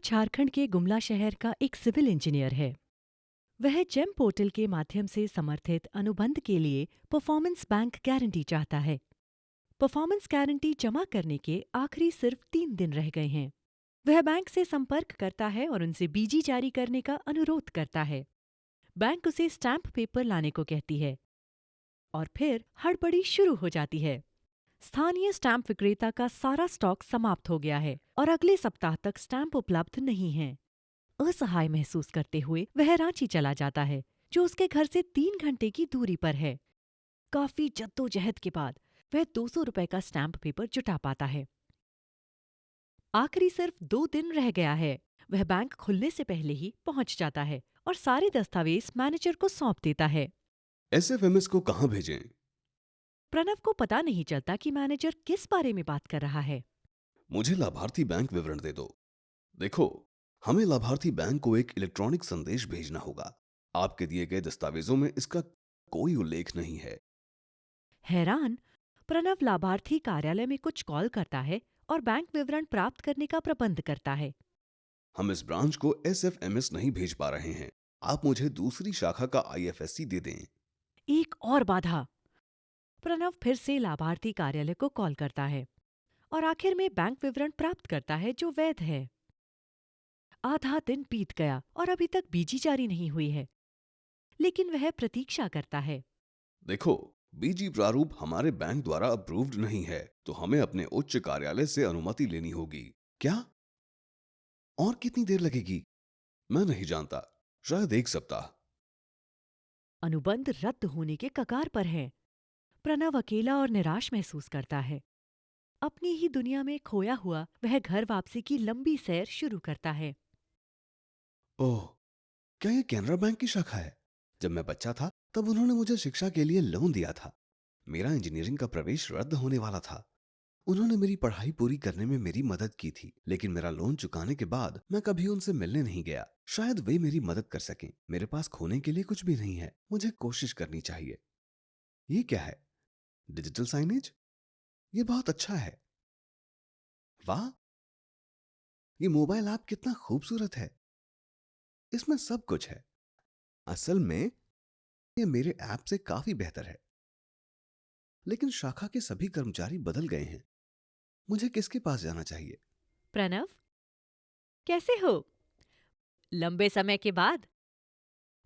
झारखंड के गुमला शहर का एक सिविल इंजीनियर है। वह जेम पोर्टल के माध्यम से समर्थित अनुबंध के लिए परफॉर्मेंस बैंक गारंटी चाहता है। परफॉर्मेंस गारंटी जमा करने के आखिरी सिर्फ 3 दिन रह गए हैं। वह बैंक से संपर्क करता है और उनसे बीजी जारी करने का अनुरोध करता है। बैंक उसे स्टैंप पेपर लाने को कहती है और फिर हड़बड़ी शुरू हो जाती है। स्थानीय स्टैंप विक्रेता का सारा स्टॉक समाप्त हो गया है और अगले सप्ताह तक स्टैंप उपलब्ध नहीं है। असहाय महसूस करते हुए वह रांची चला जाता है, जो उसके घर से 3 घंटे की दूरी पर है। काफी जद्दोजहद के बाद वह 200 रुपए का स्टैंप पेपर जुटा पाता है। आखिरी सिर्फ 2 दिन रह गया है। वह बैंक खुलने से पहले ही पहुंच जाता है और सारे दस्तावेज मैनेजर को सौंप देता है। एसएफएमएस को कहाँ भेजें? प्रणव को पता नहीं चलता कि मैनेजर किस बारे में बात कर रहा है। मुझे लाभार्थी बैंक विवरण दे दो। देखो, हमें लाभार्थी बैंक को एक इलेक्ट्रॉनिक संदेश भेजना होगा। आपके दिए गए दस्तावेजों में इसका कोई उल्लेख नहीं है। हैरान, प्रणव लाभार्थी कार्यालय में कुछ कॉल करता है और बैंक विवरण प्राप्त करने का प्रबंध करता है। हम इस ब्रांच को एसएफएमएस नहीं भेज पा रहे हैं। आप मुझे दूसरी शाखा का आईएफएससी दे दें। एक और बाधा। प्रणव फिर से लाभार्थी कार्यालय को कॉल करता है और आखिर में बैंक विवरण प्राप्त करता है, जो वैध है। आधा दिन बीत गया और अभी तक बीजी जारी नहीं हुई है, लेकिन वह प्रतीक्षा करता है। देखो, बीजी प्रारूप हमारे बैंक द्वारा अप्रूव्ड नहीं है, तो हमें अपने उच्च कार्यालय से अनुमति लेनी होगी। क्या? और कितनी देर लगेगी? मैं नहीं जानता, शायद एक सप्ताह। अनुबंध रद्द होने के कगार पर है। प्रणव अकेला और निराश महसूस करता है। अपनी ही दुनिया में खोया हुआ वह घर वापसी की लंबी सैर शुरू करता है। ओह, क्या ये कैनरा बैंक की शाखा है? जब मैं बच्चा था तब उन्होंने मुझे शिक्षा के लिए लोन दिया था। मेरा इंजीनियरिंग का प्रवेश रद्द होने वाला था। उन्होंने मेरी पढ़ाई पूरी करने में मेरी मदद की थी, लेकिन मेरा लोन चुकाने के बाद मैं कभी उनसे मिलने नहीं गया। शायद वे मेरी मदद कर सकें। मेरे पास खोने के लिए कुछ भी नहीं है। मुझे कोशिश करनी चाहिए। ये क्या है? Digital signage? ये बहुत अच्छा है। वाह, ये मोबाइल ऐप कितना खूबसूरत है। इसमें सब कुछ है। असल में ये मेरे ऐप से काफी बेहतर है। लेकिन शाखा के सभी कर्मचारी बदल गए हैं। मुझे किसके पास जाना चाहिए? प्रणव, कैसे हो? लंबे समय के बाद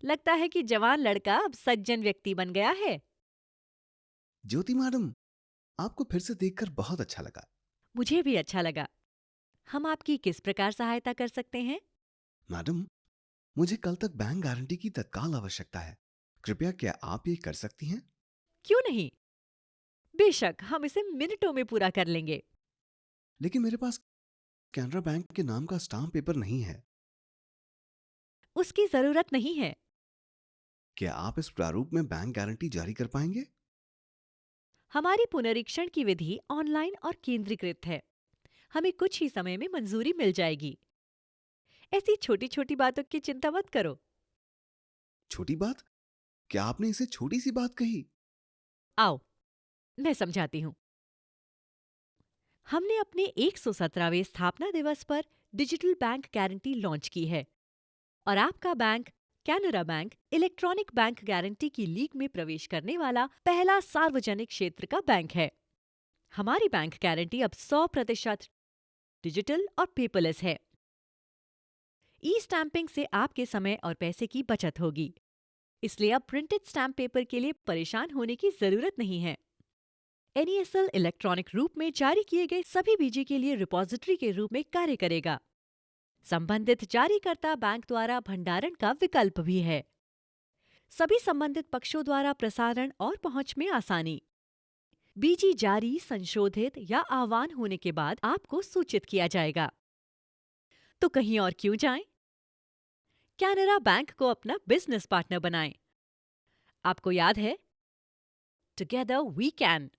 लगता है कि जवान लड़का अब सज्जन व्यक्ति बन गया है। ज्योति मैडम, आपको फिर से देखकर बहुत अच्छा लगा। मुझे भी अच्छा लगा। हम आपकी किस प्रकार सहायता कर सकते हैं? मैडम, मुझे कल तक बैंक गारंटी की तत्काल आवश्यकता है। कृपया क्या आप ये कर सकती हैं? क्यों नहीं, बेशक हम इसे मिनटों में पूरा कर लेंगे। लेकिन मेरे पास कैनरा बैंक के नाम का स्टाम्प पेपर नहीं है। उसकी जरूरत नहीं है। क्या आप इस प्रारूप में बैंक गारंटी जारी कर पाएंगे? हमारी पुनरीक्षण की विधि ऑनलाइन और केंद्रीकृत है। हमें कुछ ही समय में मंजूरी मिल जाएगी। ऐसी छोटी छोटी बातों की चिंता मत करो। छोटी बात? क्या आपने इसे छोटी सी बात कही? आओ, मैं समझाती हूँ। हमने अपने 117वें स्थापना दिवस पर डिजिटल बैंक गारंटी लॉन्च की है और आपका bank Canara bank electronic bank guarantee की लीग में प्रवेश करने वाला पहला सार्वजनिक क्षेत्र का बैंक है। हमारी बैंक गारंटी अब 100% डिजिटल और पेपरलेस है। ई स्टैंपिंग से आपके समय और पैसे की बचत होगी, इसलिए अब प्रिंटेड स्टैम्प पेपर के लिए परेशान होने की जरूरत नहीं है। NESL इलेक्ट्रॉनिक रूप में जारी किए गए सभी बीजी के लिए रिपॉजिटरी के रूप में कार्य करेगा। संबंधित जारीकर्ता बैंक द्वारा भंडारण का विकल्प भी है। सभी संबंधित पक्षों द्वारा प्रसारण और पहुंच में आसानी। बीजी जारी, संशोधित या आह्वान होने के बाद आपको सूचित किया जाएगा। तो कहीं और क्यों जाएं? कैनरा बैंक को अपना बिजनेस पार्टनर बनाएं। आपको याद है, टुगेदर वी कैन।